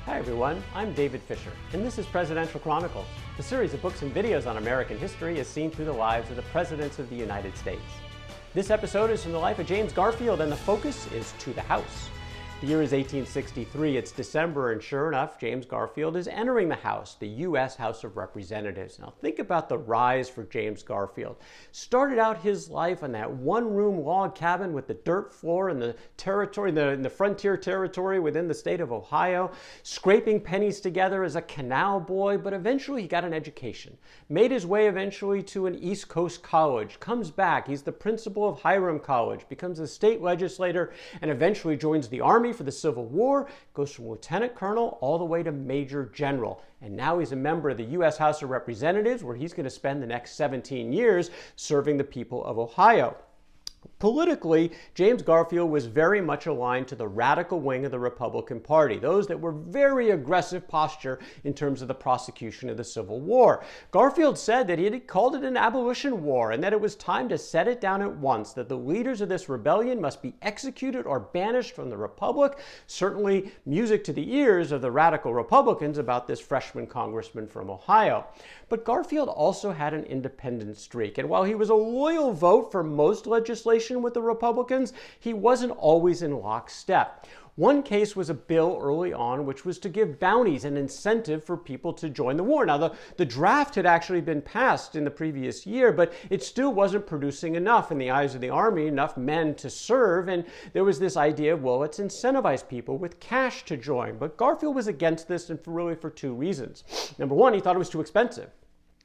Hi everyone, I'm David Fisher, and this is Presidential Chronicles, the series of books and videos on American history as seen through the lives of the Presidents of the United States. This episode is from the life of James Garfield, and the focus is to the House. The year is 1863, it's December, and sure enough, James Garfield is entering the House, the U.S. House of Representatives. Now think about the rise for James Garfield. Started out his life in that one-room log cabin with the dirt floor in the territory, in the frontier territory within the state of Ohio, scraping pennies together as a canal boy, but eventually he got an education. Made his way eventually to an East Coast college, comes back, he's the principal of Hiram College, becomes a state legislator, and eventually joins the Army for the Civil War, goes from lieutenant colonel all the way to major general. And now he's a member of the U.S. House of Representatives, where he's going to spend the next 17 years serving the people of Ohio. Politically, James Garfield was very much aligned to the radical wing of the Republican Party, those that were very aggressive posture in terms of the prosecution of the Civil War. Garfield said that he had called it an abolition war and that it was time to set it down at once, that the leaders of this rebellion must be executed or banished from the Republic. Certainly music to the ears of the radical Republicans about this freshman congressman from Ohio. But Garfield also had an independent streak, and while he was a loyal vote for most legislation with the Republicans, he wasn't always in lockstep. One case was a bill early on which was to give bounties and incentive for people to join the war. Now, the draft had actually been passed in the previous year, but it still wasn't producing enough in the eyes of the Army, enough men to serve, and there was this idea of, well, let's incentivize people with cash to join. But Garfield was against this, and really for two reasons. Number one, he thought it was too expensive.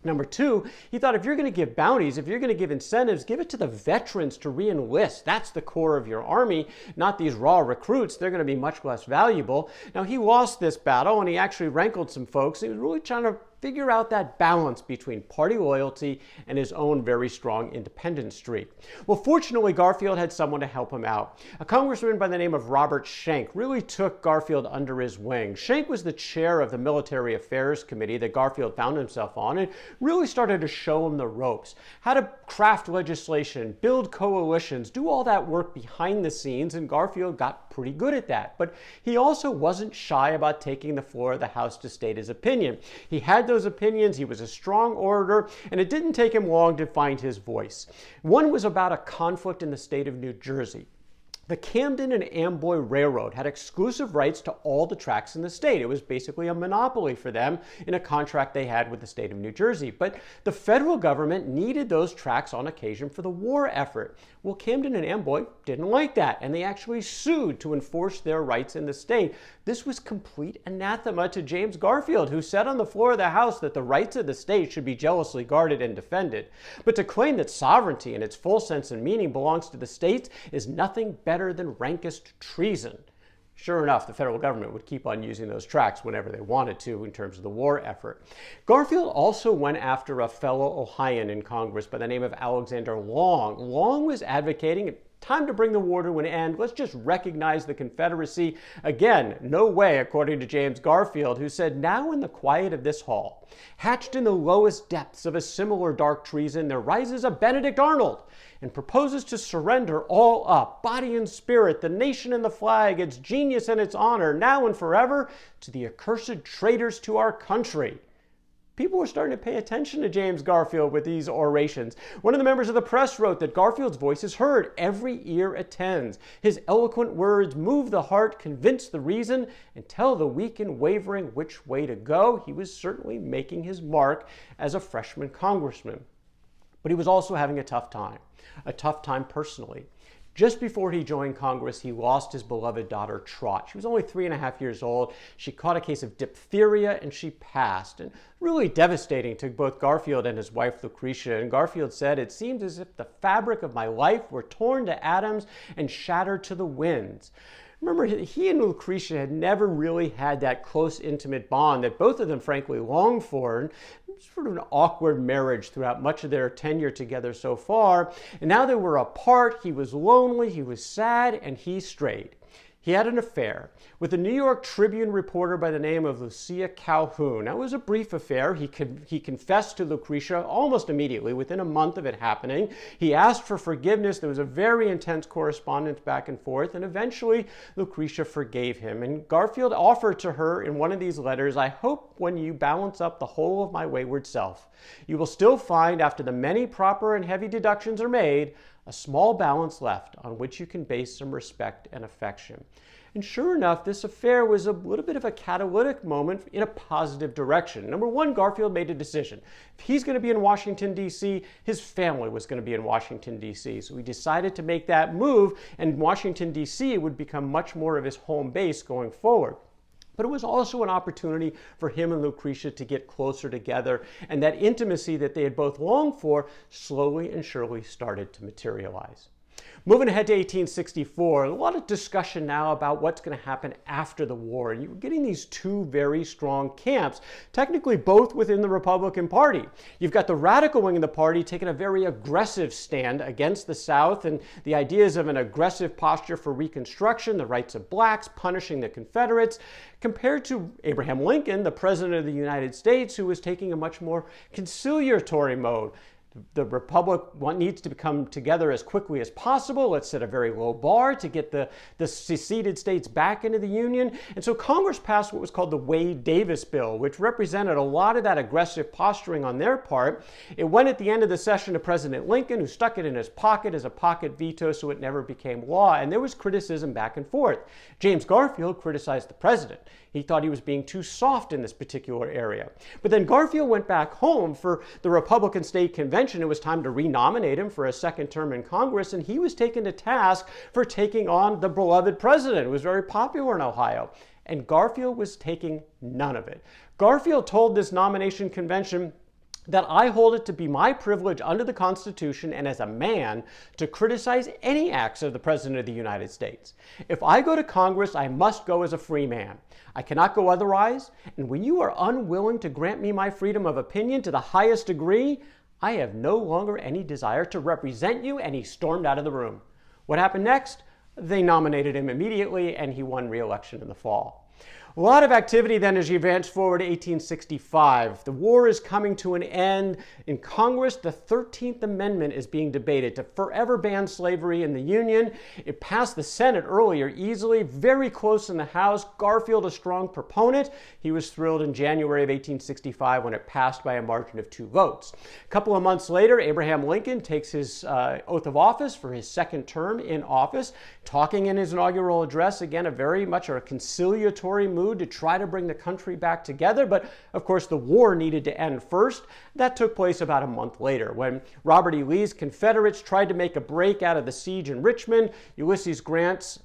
Number two, he thought if you're going to give bounties, if you're going to give incentives, give it to the veterans to re-enlist. That's the core of your army, not these raw recruits. They're going to be much less valuable. Now, he lost this battle, and he actually rankled some folks. He was really trying to figure out that balance between party loyalty and his own very strong independent streak. Well, fortunately, Garfield had someone to help him out. A congressman by the name of Robert Schenck really took Garfield under his wing. Schenck was the chair of the Military Affairs Committee that Garfield found himself on, and really started to show him the ropes. How to craft legislation, build coalitions, do all that work behind the scenes, and Garfield got pretty good at that. But he also wasn't shy about taking the floor of the House to state his opinion. He had those opinions, he was a strong orator, and it didn't take him long to find his voice. One was about a conflict in the state of New Jersey. The Camden and Amboy Railroad had exclusive rights to all the tracks in the state. It was basically a monopoly for them in a contract they had with the state of New Jersey. But the federal government needed those tracks on occasion for the war effort. Well, Camden and Amboy didn't like that, and they actually sued to enforce their rights in the state. This was complete anathema to James Garfield, who said on the floor of the House that the rights of the state should be jealously guarded and defended. But to claim that sovereignty in its full sense and meaning belongs to the states is nothing better than rankest treason. Sure enough, the federal government would keep on using those tracks whenever they wanted to in terms of the war effort. Garfield also went after a fellow Ohioan in Congress by the name of Alexander Long. Long was advocating time to bring the war to an end. Let's just recognize the Confederacy. Again, no way, according to James Garfield, who said, now in the quiet of this hall, hatched in the lowest depths of a similar dark treason, there rises a Benedict Arnold and proposes to surrender all up, body and spirit, the nation and the flag, its genius and its honor, now and forever, to the accursed traitors to our country. People were starting to pay attention to James Garfield with these orations. One of the members of the press wrote that Garfield's voice is heard, every ear attends. His eloquent words move the heart, convince the reason, and tell the weak and wavering which way to go. He was certainly making his mark as a freshman congressman. But he was also having a tough time personally. Just before he joined Congress, he lost his beloved daughter, Trot. She was only 3.5 years old. She caught a case of diphtheria and she passed. And really devastating to both Garfield and his wife, Lucretia. And Garfield said, it seems as if the fabric of my life were torn to atoms and shattered to the winds. Remember, he and Lucretia had never really had that close, intimate bond that both of them, frankly, longed for. And it was sort of an awkward marriage throughout much of their tenure together so far. And now they were apart. He was lonely, he was sad, and he strayed. He had an affair with a New York Tribune reporter by the name of Lucia Calhoun. That was a brief affair. He confessed to Lucretia almost immediately, within a month of it happening. He asked for forgiveness. There was a very intense correspondence back and forth, and eventually Lucretia forgave him. And Garfield offered to her in one of these letters, "I hope when you balance up the whole of my wayward self, you will still find, after the many proper and heavy deductions are made, a small balance left on which you can base some respect and affection." And sure enough, this affair was a little bit of a catalytic moment in a positive direction. Number one, Garfield made a decision. If he's going to be in Washington, D.C., his family was going to be in Washington, D.C. So he decided to make that move, and Washington, D.C. would become much more of his home base going forward. But it was also an opportunity for him and Lucretia to get closer together, and that intimacy that they had both longed for slowly and surely started to materialize. Moving ahead to 1864, a lot of discussion now about what's going to happen after the war. And you're getting these two very strong camps, technically both within the Republican Party. You've got the radical wing of the party taking a very aggressive stand against the South and the ideas of an aggressive posture for Reconstruction, the rights of blacks, punishing the Confederates, compared to Abraham Lincoln, the President of the United States, who was taking a much more conciliatory mode. The Republic needs to come together as quickly as possible. Let's set a very low bar to get the seceded states back into the Union. And so Congress passed what was called the Wade-Davis bill, which represented a lot of that aggressive posturing on their part. It went at the end of the session to President Lincoln, who stuck it in his pocket as a pocket veto, so it never became law. And there was criticism back and forth. James Garfield criticized the president. He thought he was being too soft in this particular area. But then Garfield went back home for the Republican State Convention. It was time to renominate him for a second term in Congress, and he was taken to task for taking on the beloved president, who was very popular in Ohio. And Garfield was taking none of it. Garfield told this nomination convention that "I hold it to be my privilege under the Constitution and as a man to criticize any acts of the President of the United States. If I go to Congress, I must go as a free man. I cannot go otherwise, and when you are unwilling to grant me my freedom of opinion to the highest degree, I have no longer any desire to represent you," and he stormed out of the room. What happened next? They nominated him immediately, and he won re-election in the fall. A lot of activity then as you advance forward to 1865. The war is coming to an end. In Congress, the 13th Amendment is being debated to forever ban slavery in the Union. It passed the Senate earlier easily, very close in the House. Garfield, a strong proponent. He was thrilled in January of 1865 when it passed by a margin of 2 votes. A couple of months later, Abraham Lincoln takes his oath of office for his second term in office, talking in his inaugural address, again, a very much a conciliatory mood to try to bring the country back together. But of course, the war needed to end first. That took place about a month later when Robert E. Lee's Confederates tried to make a break out of the siege in Richmond. Ulysses Grant's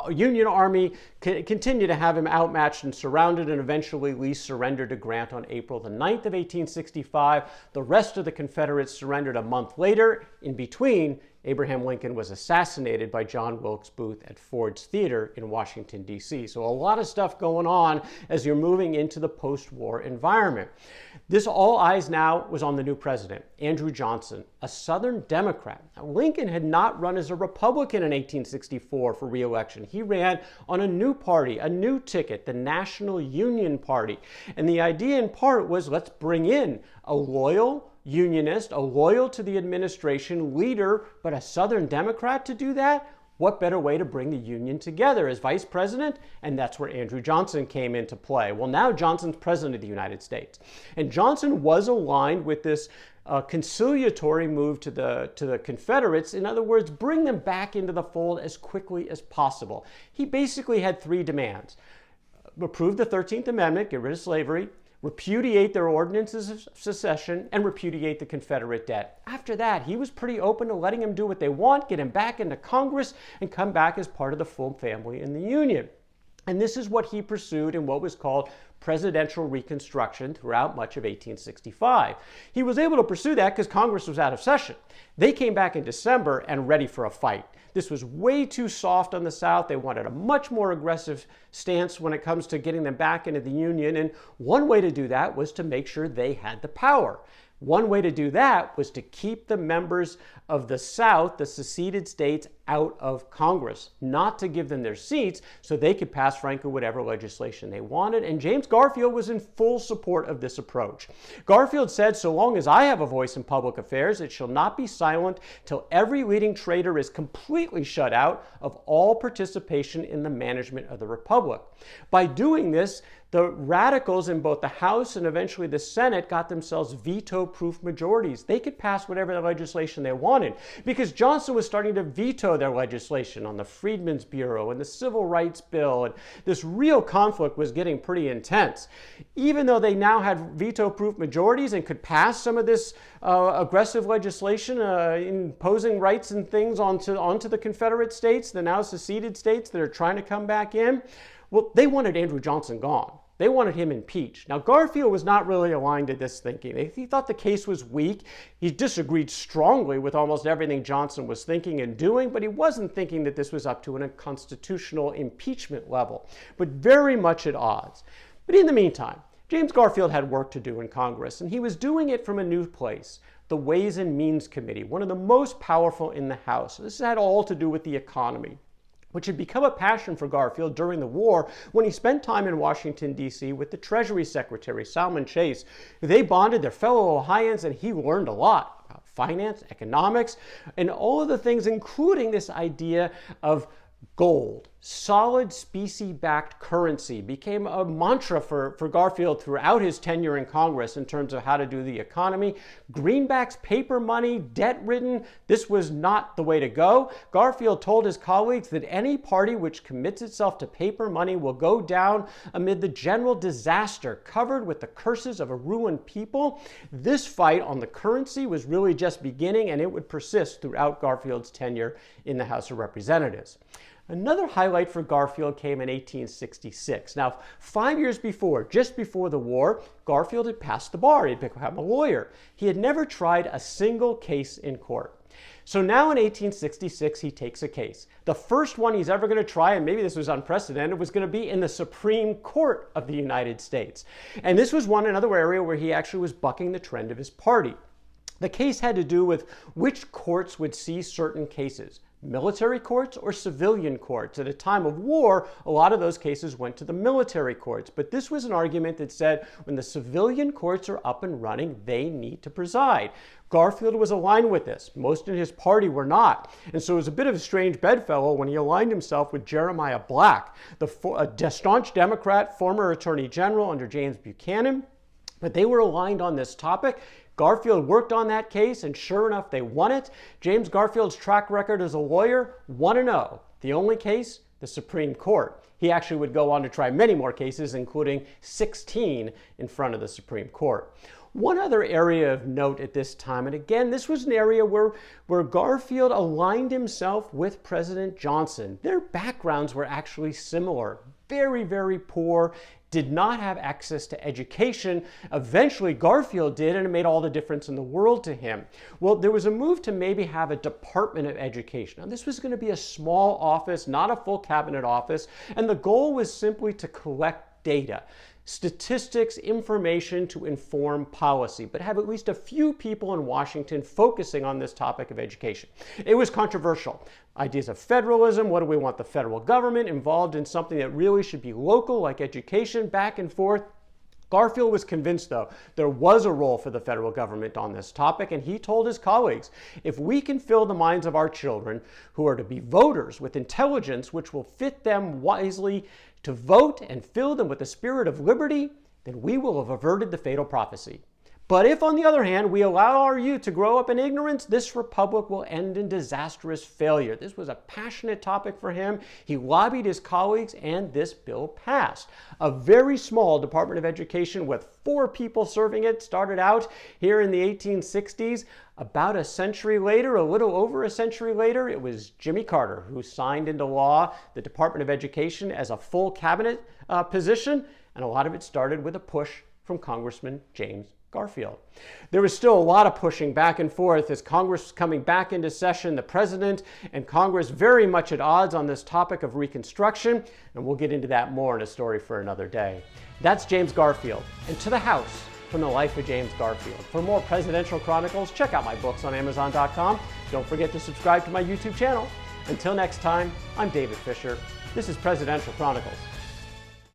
Union Army continued to have him outmatched and surrounded, and eventually Lee surrendered to Grant on April the 9th of 1865. The rest of the Confederates surrendered a month later. In between, Abraham Lincoln was assassinated by John Wilkes Booth at Ford's Theater in Washington, D.C. So a lot of stuff going on as you're moving into the post-war environment. This all eyes now was on the new president, Andrew Johnson, a Southern Democrat. Now, Lincoln had not run as a Republican in 1864 for re-election. He ran on a new party, a new ticket, the National Union Party. And the idea in part was, let's bring in a loyal Unionist, a loyal to the administration leader, but a Southern Democrat to do that? What better way to bring the Union together as vice president? And that's where Andrew Johnson came into play. Well, now Johnson's president of the United States. And Johnson was aligned with this conciliatory move to the Confederates. In other words, bring them back into the fold as quickly as possible. He basically had 3 demands. Approve the 13th Amendment, get rid of slavery, repudiate their ordinances of secession, and repudiate the Confederate debt. After that, he was pretty open to letting them do what they want, get him back into Congress, and come back as part of the full family in the Union. And this is what he pursued in what was called presidential Reconstruction throughout much of 1865. He was able to pursue that because Congress was out of session. They came back in December and ready for a fight. This was way too soft on the South. They wanted a much more aggressive stance when it comes to getting them back into the Union. And one way to do that was to make sure they had the power. One way to do that was to keep the members of the South, the seceded states, out of Congress, not to give them their seats so they could pass, frankly, whatever legislation they wanted. And James Garfield was in full support of this approach. Garfield said, "So long as I have a voice in public affairs, it shall not be silent till every leading trader is completely shut out of all participation in the management of the Republic." By doing this, the radicals in both the House and eventually the Senate got themselves veto-proof majorities. They could pass whatever legislation they wanted because Johnson was starting to veto their legislation on the Freedmen's Bureau and the Civil Rights Bill, and this real conflict was getting pretty intense. Even though they now had veto-proof majorities and could pass some of this aggressive legislation imposing rights and things onto the Confederate states, the now seceded states that are trying to come back in, well, they wanted Andrew Johnson gone. They wanted him impeached. Now, Garfield was not really aligned to this thinking. He thought the case was weak. He disagreed strongly with almost everything Johnson was thinking and doing, but he wasn't thinking that this was up to a constitutional impeachment level, but very much at odds. But in the meantime, James Garfield had work to do in Congress, and he was doing it from a new place, the Ways and Means Committee, one of the most powerful in the House. This had all to do with the economy, which had become a passion for Garfield during the war when he spent time in Washington, D.C. with the Treasury Secretary, Salmon Chase. They bonded, their fellow Ohioans, and he learned a lot about finance, economics, and all of the things, including this idea of gold. Solid specie-backed currency became a mantra for Garfield throughout his tenure in Congress in terms of how to do the economy. Greenbacks, paper money, debt-ridden, this was not the way to go. Garfield told his colleagues that any party which commits itself to paper money will go down amid the general disaster, covered with the curses of a ruined people. This fight on the currency was really just beginning, and it would persist throughout Garfield's tenure in the House of Representatives. Another highlight for Garfield came in 1866. Now, 5 years before, just before the war, Garfield had passed the bar. He had become a lawyer. He had never tried a single case in court. So now in 1866, he takes a case. The first one he's ever going to try, and maybe this was unprecedented, was going to be in the Supreme Court of the United States. And this was another area where he actually was bucking the trend of his party. The case had to do with which courts would see certain cases. Military courts or civilian courts. At a time of war, a lot of those cases went to the military courts. But this was an argument that said when the civilian courts are up and running, they need to preside. Garfield was aligned with this. Most in his party were not. And so it was a bit of a strange bedfellow when he aligned himself with Jeremiah Black, a staunch Democrat, former Attorney General under James Buchanan. But they were aligned on this topic. Garfield worked on that case, and sure enough, they won it. James Garfield's track record as a lawyer, 1-0. The only case, the Supreme Court. He actually would go on to try many more cases, including 16 in front of the Supreme Court. One other area of note at this time, and again, this was an area where Garfield aligned himself with President Johnson. Their backgrounds were actually similar. Very, very poor, did not have access to education. Eventually, Garfield did, and it made all the difference in the world to him. Well, there was a move to maybe have a Department of Education. Now, this was going to be a small office, not a full cabinet office, and the goal was simply to collect data. Statistics, information to inform policy, but have at least a few people in Washington focusing on this topic of education. It was controversial. Ideas of federalism, what do we want the federal government involved in something that really should be local, like education, back and forth. Garfield was convinced, though, there was a role for the federal government on this topic, and he told his colleagues, if we can fill the minds of our children, who are to be voters, with intelligence which will fit them wisely to vote and fill them with the spirit of liberty, then we will have averted the fatal prophecy. But if, on the other hand, we allow our youth to grow up in ignorance, this republic will end in disastrous failure. This was a passionate topic for him. He lobbied his colleagues, and this bill passed. A very small Department of Education with 4 people serving it started out here in the 1860s. About a century later, a little over a century later, it was Jimmy Carter who signed into law the Department of Education as a full cabinet position, and a lot of it started with a push from Congressman James Garfield. There was still a lot of pushing back and forth as Congress was coming back into session, the president and Congress very much at odds on this topic of Reconstruction, and we'll get into that more in a story for another day. That's James Garfield. And to the House, from the life of James Garfield. For more Presidential Chronicles, check out my books on Amazon.com. Don't forget to subscribe to my YouTube channel. Until next time, I'm David Fisher. This is Presidential Chronicles.